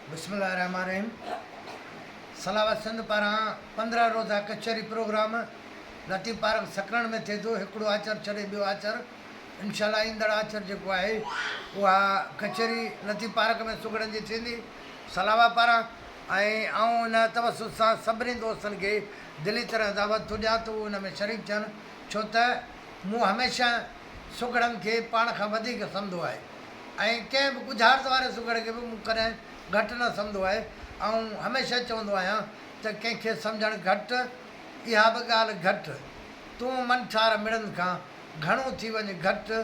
बिस्मिल्लाहिर्रहमानिर्रहीम। सलावत सिंध पारां 15 रोज़ा कचहरी प्रोग्राम लतीफ़ पार्क सकरण में थिए थो। हिकिड़ो आचर छॾे ॿियो आचर इंशाल्लाह ईंदड़ आचर जेको आहे उहा कचहरी लतीफ़ पार्क में सुगड़नि जी थींदी सलावा पारां। ऐं इन तवसुस सां सभिनी दोस्तनि खे दिली तरह दावत थो ॾियां त उहे उन में शरीक थियनि, छो त मूं हमेशह सुगड़नि खे पाण खां वधीक सम्झो आहे ऐं कंहिं बि ॻुझारत वारे सुगड़ खे बि मूं कॾहिं घटि न सम्झो आहे। ऐं हमेशह चवंदो आहियां त कंहिंखे सम्झणु घटि, इहा बि ॻाल्हि घटि, तूं मनठार मिड़नि खां घणो थी वञे घटि,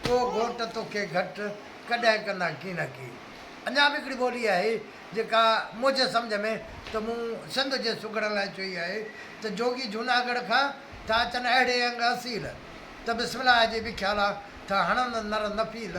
को घोट तोखे घटि कॾहिं कंदा की न की। अञा बि हिकिड़ी ॿोली आहे जेका मुंहिंजे सम्झ में त मूं सिंध जे सुगड़नि लाइ चई आहे त जोगी जूनागढ़ खां था अचनि अहिड़े अंग असील त बिस्मिल्लाह जी बि ख़्यालु आहे था हणनि नर नफ़ील,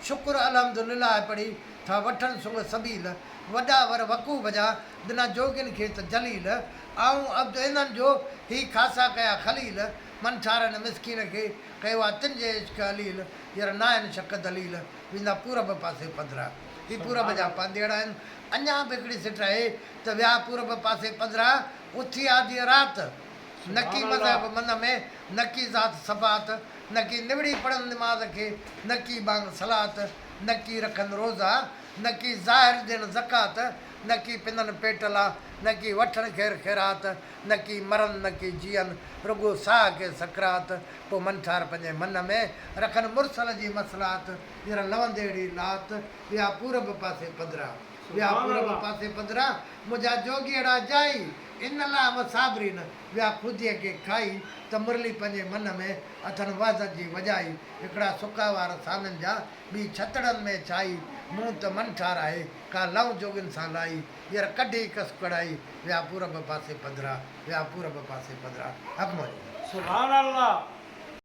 शुक्र अलहमदुलिल्लाह पढ़ी था वठनि सुंग सबील, वॾा वर वकूफ़ जा बिना जोगियुनि खे त जलील, ऐं अब्द इन्हनि जो ही ख़ासा कया ख़लील, मनठारनि मिसकीन खे कयो आहे तिन जे इश्क अलील, हींअर न आहिनि शक दलील, वेंदा पूरब पासे पधरा। ही पूरब जा पांदेड़ आहिनि। अञा बि हिकिड़ी सिट आहे त विया पूरब पासे पधरा, उथी आदि राति, न की मज़हब मन में, न की ज़ात सफ़ात, न की निवड़ी पढ़नि निमाज़ खे, न की बांग सलात, न की रखनि रोज़ा, न की ज़ाहिर ॾियनि ज़कात, न की पिननि पेटला, न की वठनि ख़ैर ख़ैरात, न की मरनि न की जीअनि, रुॻो साह खे सकरात, पोइ मनठार पंहिंजे मन में रखनि मुरसल जी मसलात, हींअर लवंदेड़ी लात, ॿिया पूरब पासे पधरा, ॿिया पूरब पासे पधरा, मुंहिंजा जोगीअड़ा जाई इन ला मसाबरीन, विया ख़ुदीअ खे खाई त मुरली पंहिंजे मन में अथनि वाज़त जी वॼाई, हिकिड़ा सुका वार साननि जा ॿी छतड़नि में छाई, मूं त मनठार आहे का लव जोगियुनि सां लाई, हींअर कढी कस कढ़ाई, विया पूरब पासे पधरा, विया पूरब पासे पधरा। सुभान अल्लाह।